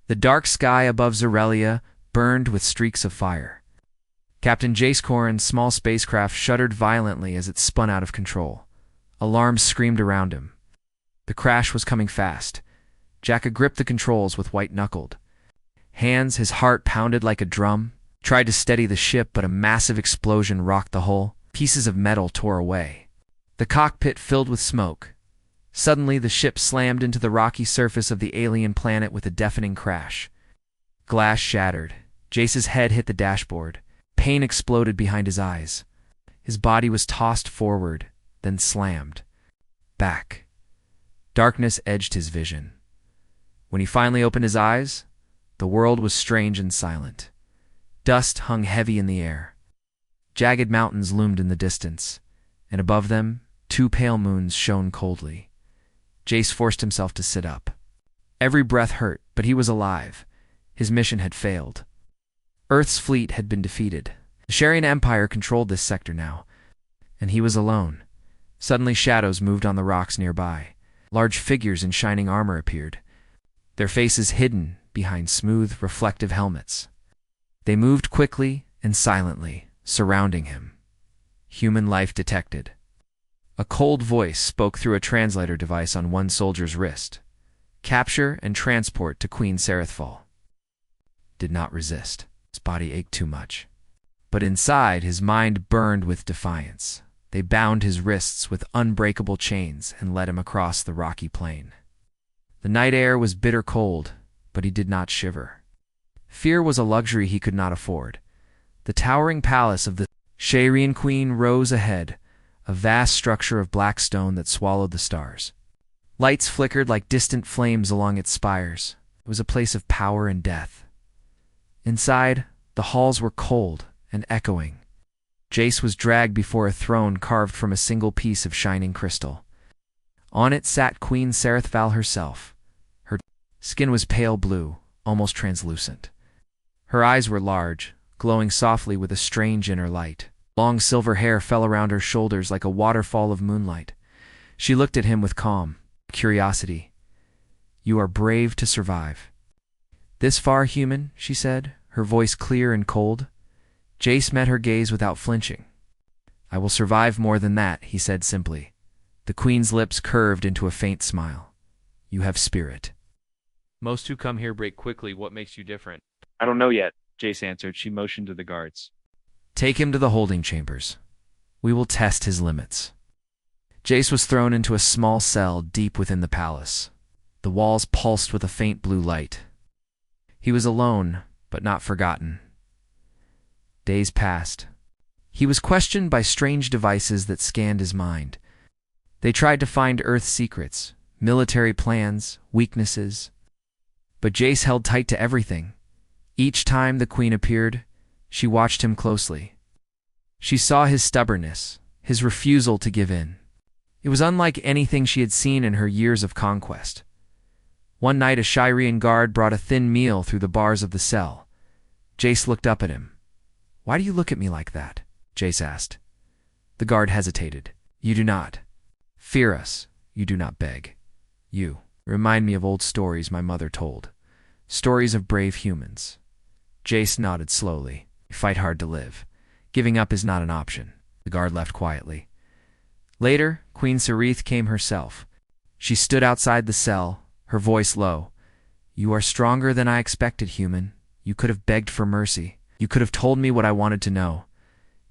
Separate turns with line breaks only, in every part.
The dark sky above Zorelia burned with streaks of fire. Captain Jace Corrin's small spacecraft shuddered violently as it spun out of control. Alarms screamed around him. The crash was coming fast. Jacka gripped the controls with white-knuckled hands. His heart pounded like a drum. Tried to steady the ship, but a massive explosion rocked the hull. Pieces of metal tore away. The cockpit filled with smoke. Suddenly, the ship slammed into the rocky surface of the alien planet with a deafening crash. Glass shattered. Jace's head hit the dashboard. Pain exploded behind his eyes. His body was tossed forward, then slammed back. Darkness edged his vision. When he finally opened his eyes, the world was strange and silent. Dust hung heavy in the air. Jagged mountains loomed in the distance, and above them, 2 pale moons shone coldly. Jace forced himself to sit up. Every breath hurt, but he was alive. His mission had failed. Earth's fleet had been defeated. The Sharian Empire controlled this sector now, and he was alone. Suddenly shadows moved on the rocks nearby. Large figures in shining armor appeared, their faces hidden behind smooth, reflective helmets. They moved quickly and silently, surrounding him. Human life detected. A cold voice spoke through a translator device on one soldier's wrist. Capture and transport to Queen Serethfall. Did not resist. His body ached too much. But inside, his mind burned with defiance. They bound his wrists with unbreakable chains and led him across the rocky plain. The night air was bitter cold, but he did not shiver. Fear was a luxury he could not afford. The towering palace of the Sharian Queen rose ahead, a vast structure of black stone that swallowed the stars. Lights flickered like distant flames along its spires. It was a place of power and death. Inside, the halls were cold and echoing. Jace was dragged before a throne carved from a single piece of shining crystal. On it sat Queen Serethfall herself. Her skin was pale blue, almost translucent. Her eyes were large, glowing softly with a strange inner light. Long silver hair fell around her shoulders like a waterfall of moonlight. She looked at him with calm curiosity. "You are brave to survive." "This far, human?" she said, her voice clear and cold. Jace met her gaze without flinching. "I will survive more than that," he said simply. The Queen's lips curved into a faint smile. "You have spirit."
"Most who come here break quickly. What makes you different?"
"I don't know yet," Jace answered. She motioned to the guards.
"Take him to the holding chambers. We will test his limits." Jace was thrown into a small cell deep within the palace. The walls pulsed with a faint blue light. He was alone, but not forgotten. Days passed. He was questioned by strange devices that scanned his mind. They tried to find Earth's secrets, military plans, weaknesses. But Jace held tight to everything. Each time the Queen appeared, she watched him closely. She saw his stubbornness, his refusal to give in. It was unlike anything she had seen in her years of conquest. One night a Sharian guard brought a thin meal through the bars of the cell. Jace looked up at him. "Why do you look at me like that?" Jace asked. The guard hesitated. "You do not fear us. You do not beg. You remind me of old stories my mother told. Stories of brave humans." Jace nodded slowly. "Fight hard to live. Giving up is not an option." The guard left quietly. Later, Queen Sereth came herself. She stood outside the cell, her voice low. "You are stronger than I expected, human. You could have begged for mercy. You could have told me what I wanted to know."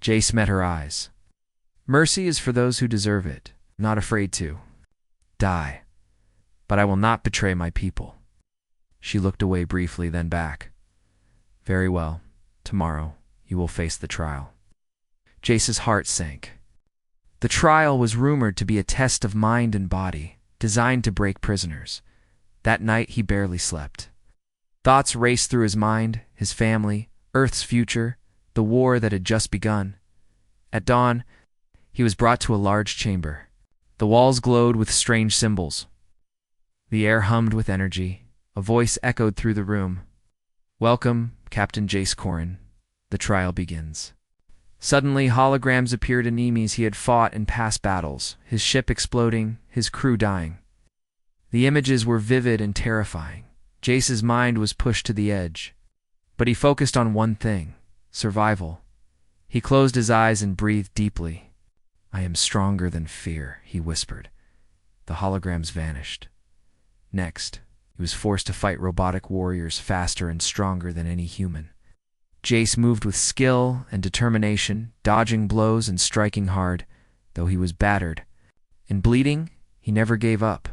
Jace met her eyes. "Mercy is for those who deserve it. I'm not afraid to die. But I will not betray my people." She looked away briefly, then back. "Very well. Tomorrow, you will face the trial." Jace's heart sank. The trial was rumored to be a test of mind and body, designed to break prisoners. That night he barely slept. Thoughts raced through his mind, his family, Earth's future, the war that had just begun. At dawn, he was brought to a large chamber. The walls glowed with strange symbols. The air hummed with energy. A voice echoed through the room. "Welcome, Captain Jace Corrin. The trial begins." Suddenly, holograms appeared in enemies he had fought in past battles, his ship exploding, his crew dying. The images were vivid and terrifying. Jace's mind was pushed to the edge, but he focused on one thing: survival. He closed his eyes and breathed deeply. "I am stronger than fear," he whispered. The holograms vanished. Next, he was forced to fight robotic warriors faster and stronger than any human. Jace moved with skill and determination, dodging blows and striking hard, though he was battered. And bleeding, he never gave up.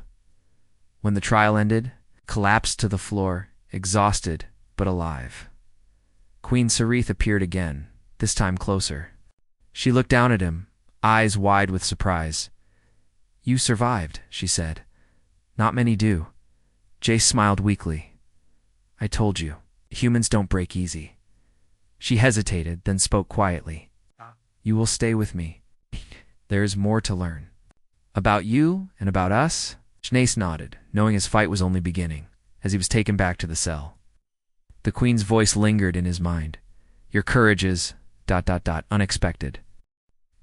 When the trial ended, collapsed to the floor, exhausted but alive. Queen Sarith appeared again, this time closer. She looked down at him, eyes wide with surprise. "You survived," she said. "Not many do." Jace smiled weakly. "I told you, humans don't break easy." She hesitated, then spoke quietly. "You will stay with me. There is more to learn. About you and about us." Jace nodded, knowing his fight was only beginning, as he was taken back to the cell. The Queen's voice lingered in his mind. "Your courage is... unexpected."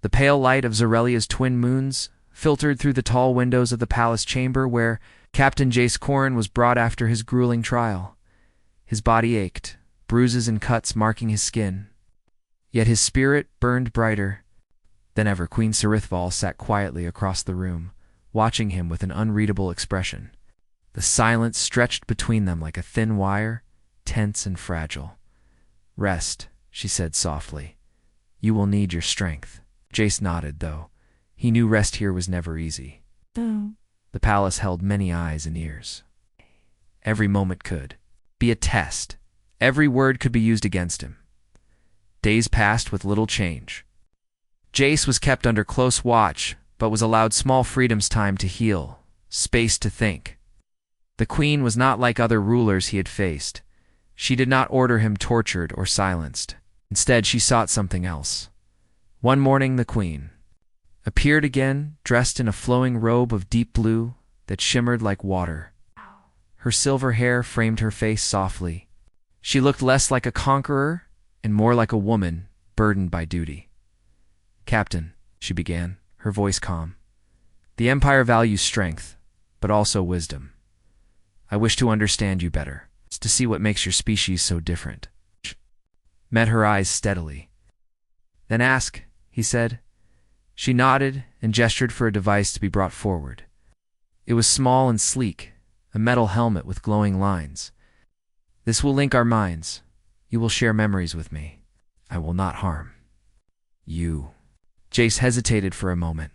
The pale light of Zorelia's twin moons filtered through the tall windows of the palace chamber where Captain Jace Corrin was brought after his grueling trial. His body ached, bruises and cuts marking his skin. Yet his spirit burned brighter than ever. Queen Sarithval sat quietly across the room, watching him with an unreadable expression. The silence stretched between them like a thin wire, tense and fragile. "Rest," she said softly. "You will need your strength." Jace nodded, though. He knew rest here was never easy. The palace held many eyes and ears. Every moment could be a test. Every word could be used against him. Days passed with little change. Jace was kept under close watch, but was allowed small freedoms, time to heal, space to think. The Queen was not like other rulers he had faced. She did not order him tortured or silenced. Instead, she sought something else. One morning, the Queen appeared again, dressed in a flowing robe of deep blue that shimmered like water. Her silver hair framed her face softly. She looked less like a conqueror and more like a woman burdened by duty. "Captain," she began, her voice calm, "the Empire values strength, but also wisdom. I wish to understand you better, to see what makes your species so different." Met her eyes steadily. "Then ask," he said. She nodded and gestured for a device to be brought forward. It was small and sleek, a metal helmet with glowing lines. "This will link our minds. You will share memories with me. I will not harm you." Jace hesitated for a moment.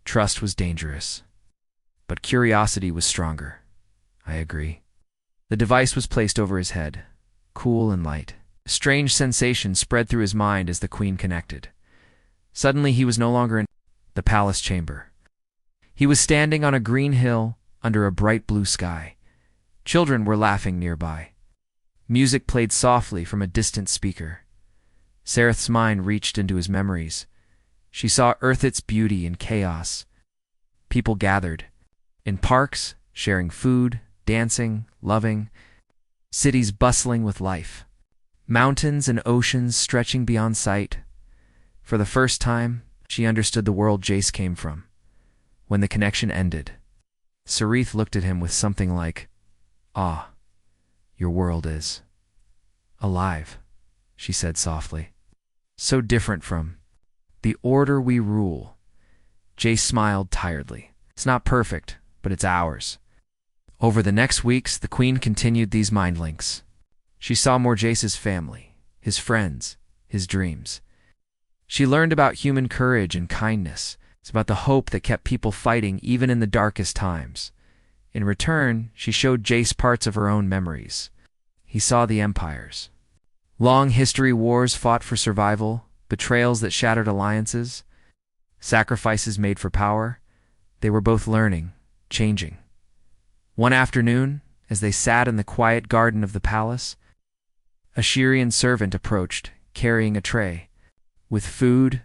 Trust was dangerous, but curiosity was stronger. "I agree." The device was placed over his head, cool and light. A strange sensation spread through his mind as the Queen connected. Suddenly he was no longer in the palace chamber. He was standing on a green hill under a bright blue sky. Children were laughing nearby. Music played softly from a distant speaker. Sarith's mind reached into his memories. She saw Earth's beauty in chaos. People gathered in parks, sharing food, dancing, loving. Cities bustling with life. Mountains and oceans stretching beyond sight. For the first time, she understood the world Jace came from. When the connection ended, Sarith looked at him with something like, "Ah, your world is alive," she said softly. "So different from the order we rule." Jace smiled tiredly. "It's not perfect, but it's ours." Over the next weeks, the Queen continued these mind links. She saw more Jace's family, his friends, his dreams. She learned about human courage and kindness. It's about the hope that kept people fighting even in the darkest times. In return, she showed Jace parts of her own memories. He saw the empires. Long history wars fought for survival, betrayals that shattered alliances, sacrifices made for power. They were both learning, changing. One afternoon, as they sat in the quiet garden of the palace, a Shirian servant approached, carrying a tray with food.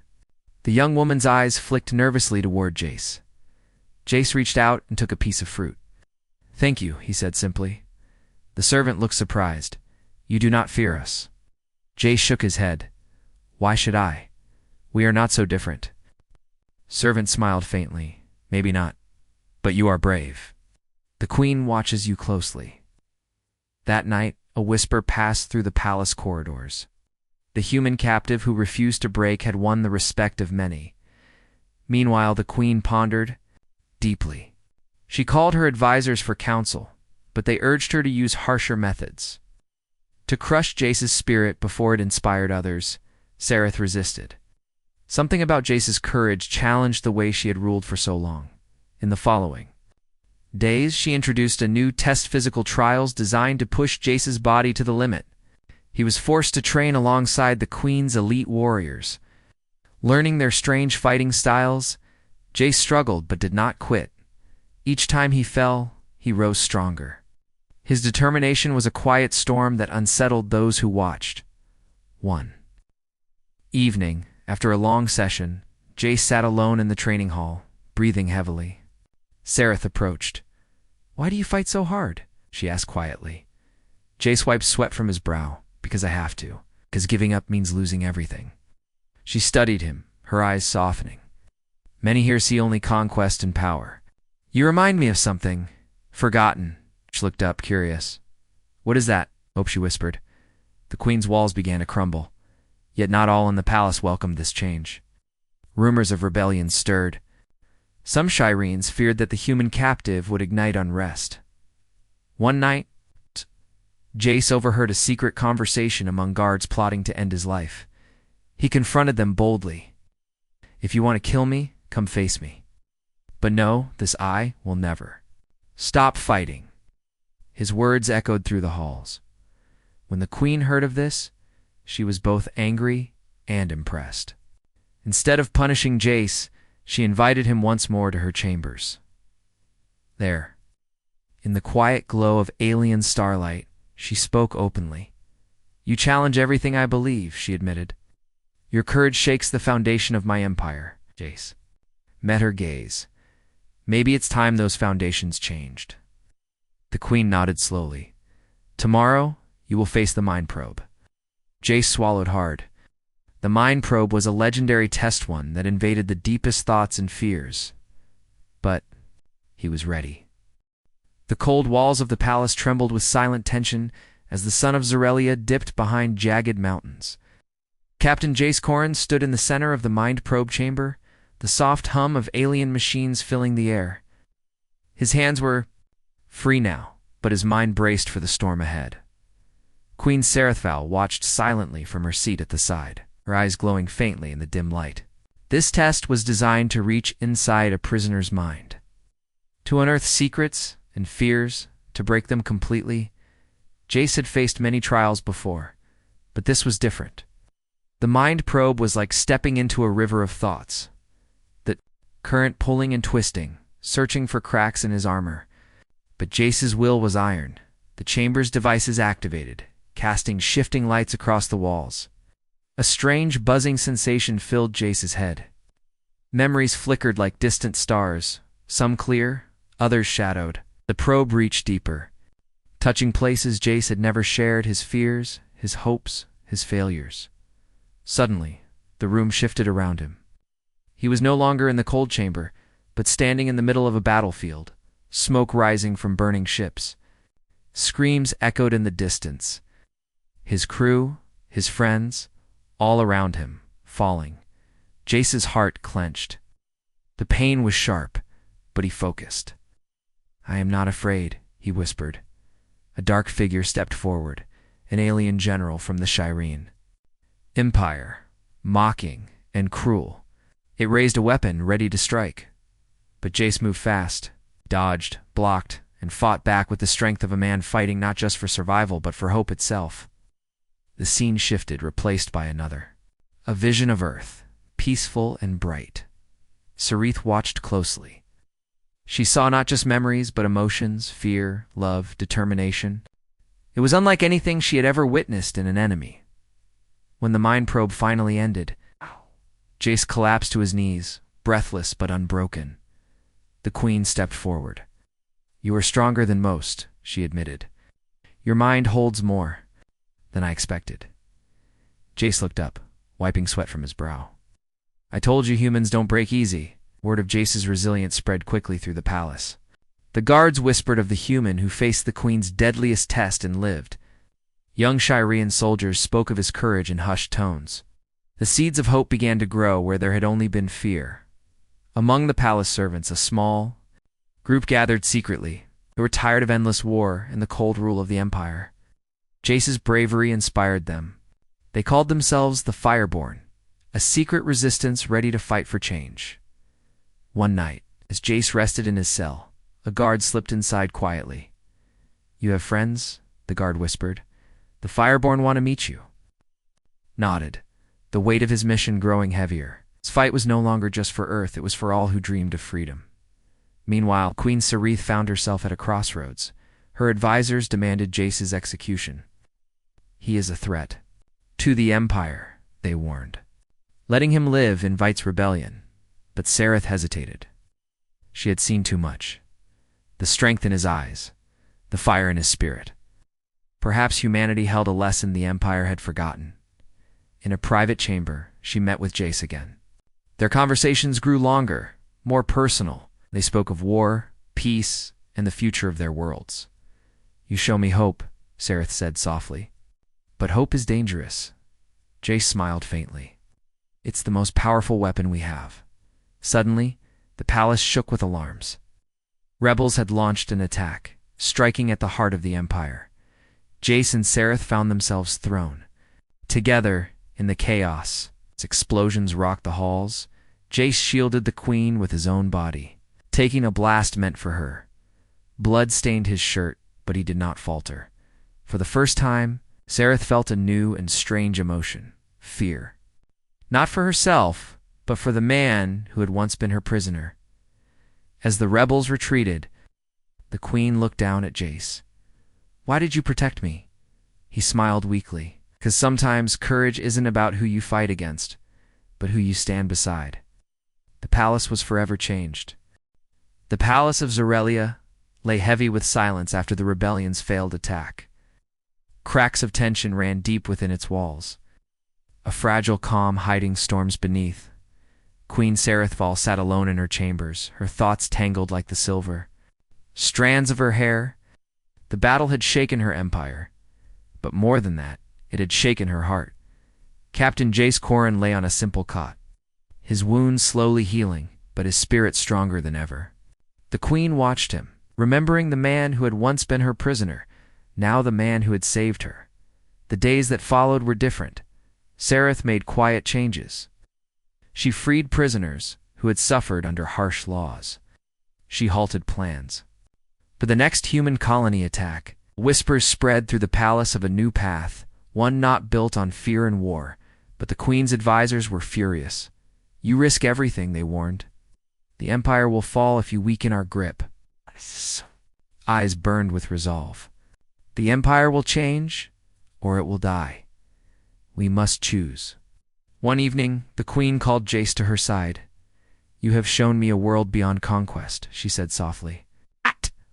The young woman's eyes flicked nervously toward Jace. Jace reached out and took a piece of fruit. "Thank you," he said simply. The servant looked surprised. "You do not fear us." Jace shook his head. "Why should I? We are not so different." Servant smiled faintly. "Maybe not, but you are brave. The Queen watches you closely. That night, a whisper passed through the palace corridors. The human captive who refused to break had won the respect of many. Meanwhile, the queen pondered deeply. She called her advisors for counsel, but they urged her to use harsher methods. To crush Jace's spirit before it inspired others, Sereth resisted. Something about Jace's courage challenged the way she had ruled for so long. In the following days, she introduced a new test physical trials designed to push Jace's body to the limit. He was forced to train alongside the Queen's elite warriors. Learning their strange fighting styles, Jace struggled but did not quit. Each time he fell, he rose stronger. His determination was a quiet storm that unsettled those who watched. One evening, after a long session, Jace sat alone in the training hall, breathing heavily. Sereth approached. "Why do you fight so hard?" she asked quietly. Jace wiped sweat from his brow. "Because I have to. Because giving up means losing everything." She studied him, her eyes softening. "Many here see only conquest and power. You remind me of something. Forgotten." She looked up, curious. "What is that?" She whispered. The queen's walls began to crumble. Yet not all in the palace welcomed this change. Rumors of rebellion stirred. Some Shirenes feared that the human captive would ignite unrest. One night, Jace overheard a secret conversation among guards plotting to end his life. He confronted them boldly. "If you want to kill me, come face me. But no, this eye will never. Stop fighting." His words echoed through the halls. When the queen heard of this, she was both angry and impressed. Instead of punishing Jace, she invited him once more to her chambers. There, in the quiet glow of alien starlight, she spoke openly. "You challenge everything I believe," she admitted. "Your courage shakes the foundation of my empire." Jace met her gaze. "Maybe it's time those foundations changed." The queen nodded slowly. "Tomorrow, you will face the mind probe." Jace swallowed hard. The mind probe was a legendary test one that invaded the deepest thoughts and fears. But he was ready. The cold walls of the palace trembled with silent tension as the sun of Zorelia dipped behind jagged mountains. Captain Jace Corin stood in the center of the mind probe chamber, the soft hum of alien machines filling the air. His hands were free now, but his mind braced for the storm ahead. Queen Serethval watched silently from her seat at the side, her eyes glowing faintly in the dim light. This test was designed to reach inside a prisoner's mind, to unearth secrets and fears, to break them completely. Jace had faced many trials before, but this was different. The mind probe was like stepping into a river of thoughts, the current pulling and twisting, searching for cracks in his armor. But Jace's will was iron, the chamber's devices activated, casting shifting lights across the walls. A strange buzzing sensation filled Jace's head. Memories flickered like distant stars, some clear, others shadowed. The probe reached deeper, touching places Jace had never shared, his fears, his hopes, his failures. Suddenly, the room shifted around him. He was no longer in the cold chamber, but standing in the middle of a battlefield, smoke rising from burning ships. Screams echoed in the distance. His crew, his friends, all around him, falling. Jace's heart clenched. The pain was sharp, but he focused. "I am not afraid," he whispered. A dark figure stepped forward, an alien general from the Shireen. Empire, mocking and cruel. It raised a weapon, ready to strike. But Jace moved fast, dodged, blocked, and fought back with the strength of a man fighting not just for survival but for hope itself. The scene shifted, replaced by another. A vision of Earth, peaceful and bright. Sereth watched closely. She saw not just memories, but emotions, fear, love, determination. It was unlike anything she had ever witnessed in an enemy. When the mind probe finally ended, Jace collapsed to his knees, breathless but unbroken. The queen stepped forward. "You are stronger than most," she admitted. "Your mind holds more than I expected." Jace looked up, wiping sweat from his brow. "I told you humans don't break easy." Word of Jace's resilience spread quickly through the palace. The guards whispered of the human who faced the queen's deadliest test and lived. Young Shireen soldiers spoke of his courage in hushed tones. The seeds of hope began to grow where there had only been fear. Among the palace servants, a small group gathered secretly. They were tired of endless war and the cold rule of the empire. Jace's bravery inspired them. They called themselves the Fireborn, a secret resistance ready to fight for change. One night, as Jace rested in his cell, a guard slipped inside quietly. "You have friends?" the guard whispered. "The Fireborn want to meet you." Nodded, the weight of his mission growing heavier. His fight was no longer just for Earth, it was for all who dreamed of freedom. Meanwhile, Queen Sarith found herself at a crossroads. Her advisors demanded Jace's execution. "He is a threat to the Empire," they warned. "Letting him live invites rebellion." But Sarith hesitated. She had seen too much. The strength in his eyes, the fire in his spirit. Perhaps humanity held a lesson the Empire had forgotten. In a private chamber, she met with Jace again. Their conversations grew longer, more personal. They spoke of war, peace, and the future of their worlds. "You show me hope," Sarith said softly. "But hope is dangerous." Jace smiled faintly. "It's the most powerful weapon we have." Suddenly, the palace shook with alarms. Rebels had launched an attack, striking at the heart of the Empire. Jace and Sarith found themselves thrown. Together, in the chaos, as explosions rocked the halls, Jace shielded the queen with his own body, taking a blast meant for her. Blood stained his shirt, but he did not falter. For the first time, Sarith felt a new and strange emotion, fear. Not for herself, but for the man who had once been her prisoner. As the rebels retreated, the queen looked down at Jace. "Why did you protect me?" He smiled weakly. "'Cause sometimes courage isn't about who you fight against, but who you stand beside." The palace was forever changed. The palace of Zorelia lay heavy with silence after the rebellion's failed attack. Cracks of tension ran deep within its walls, a fragile calm hiding storms beneath. Queen Sarithval sat alone in her chambers, her thoughts tangled like the silver strands of her hair. The battle had shaken her empire, but more than that, it had shaken her heart. Captain Jace Corin lay on a simple cot, his wounds slowly healing, but his spirit stronger than ever. The queen watched him, remembering the man who had once been her prisoner, now the man who had saved her. The days that followed were different. Sarith made quiet changes. She freed prisoners who had suffered under harsh laws. She halted plans for the next human colony attack. Whispers spread through the palace of a new path, one not built on fear and war, but the queen's advisors were furious. "You risk everything," they warned. "The Empire will fall if you weaken our grip." Eyes burned with resolve. "The Empire will change, or it will die. We must choose." One evening, the queen called Jace to her side. "You have shown me a world beyond conquest," she said softly.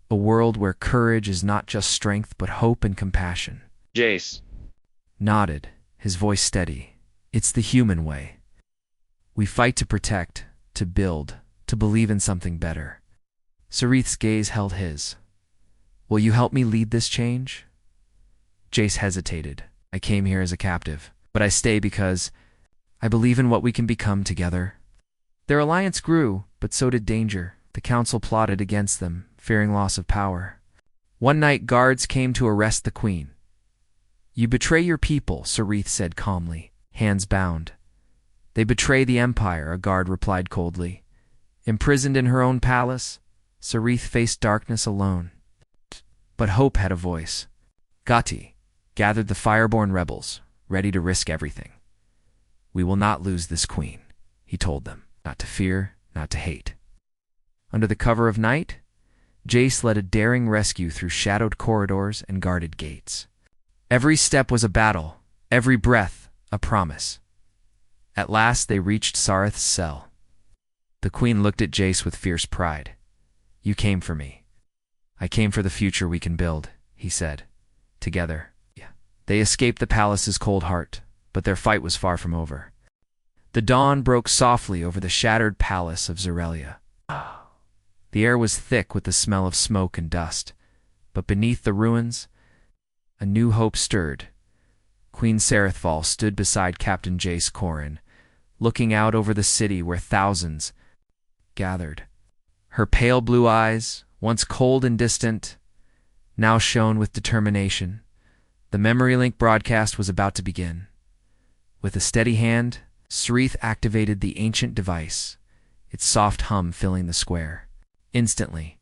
"A world where courage is not just strength, but hope and compassion."
Jace
Nodded, his voice steady. "It's the human way. We fight to protect, to build, to believe in something better." Sarith's gaze held his. "Will you help me lead this change?" Jace hesitated. "I came here as a captive, but I stay because I believe in what we can become together." Their alliance grew, but so did danger. The council plotted against them, fearing loss of power. One night, guards came to arrest the queen. "You betray your people," Sarith said calmly, hands bound. "They betray the Empire," a guard replied coldly. Imprisoned in her own palace, Sarith faced darkness alone. But hope had a voice. Gati gathered the Fireborn rebels, ready to risk everything. "We will not lose this queen," he told them. "Not to fear, not to hate." Under the cover of night, Jace led a daring rescue through shadowed corridors and guarded gates. Every step was a battle, every breath a promise. At last they reached Sarith's cell. The queen looked at Jace with fierce pride. "You came for me. I came for the future we can build," he said. Together. They escaped the palace's cold heart, but their fight was far from over. The dawn broke softly over the shattered palace of Zorelia. The air was thick with the smell of smoke and dust, but beneath the ruins, a new hope stirred. Queen Serethval stood beside Captain Jace Corin, looking out over the city where thousands gathered. Her pale blue eyes, once cold and distant, now shone with determination. The memory link broadcast was about to begin. With a steady hand, Sereth activated the ancient device, its soft hum filling the square. Instantly,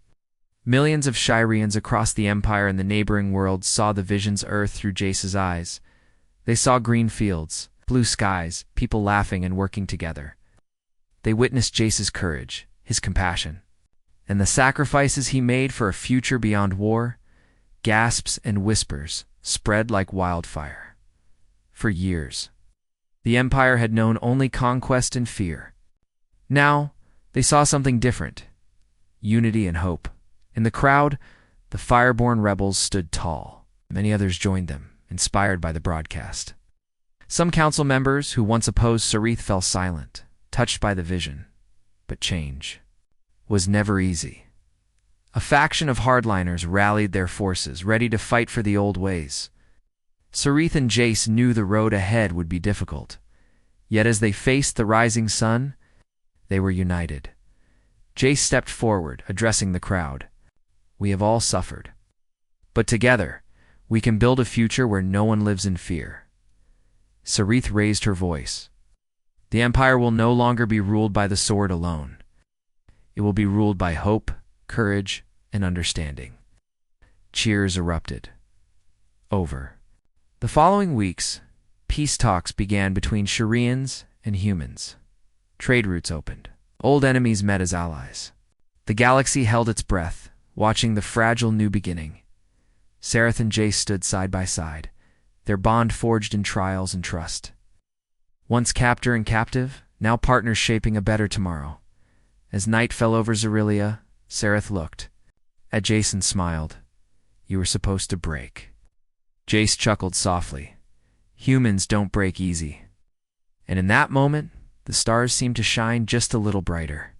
millions of Shirians across the Empire and the neighboring worlds saw the vision's Earth through Jace's eyes. They saw green fields, blue skies, people laughing and working together. They witnessed Jace's courage, his compassion, and the sacrifices he made for a future beyond war. Gasps and whispers spread like wildfire. For years, the Empire had known only conquest and fear. Now, they saw something different: unity and hope. In the crowd, the Fireborn rebels stood tall. Many others joined them, inspired by the broadcast. Some council members who once opposed Sereth fell silent, touched by the vision. But change was never easy. A faction of hardliners rallied their forces, ready to fight for the old ways. Sereth and Jace knew the road ahead would be difficult. Yet as they faced the rising sun, they were united. Jace stepped forward, addressing the crowd. "We have all suffered. But together, we can build a future where no one lives in fear." Sereth raised her voice. "The Empire will no longer be ruled by the sword alone. It will be ruled by hope, courage, and understanding." Cheers erupted. Over. The following weeks, peace talks began between Shirians and humans. Trade routes opened. Old enemies met as allies. The galaxy held its breath, watching the fragile new beginning. Sereth and Jace stood side by side, their bond forged in trials and trust. Once captor and captive, now partners shaping a better tomorrow. As night fell over Xerilia, Sereth looked at Jace and smiled. "You were supposed to break." Jace chuckled softly. "Humans don't break easy." And in that moment, the stars seemed to shine just a little brighter.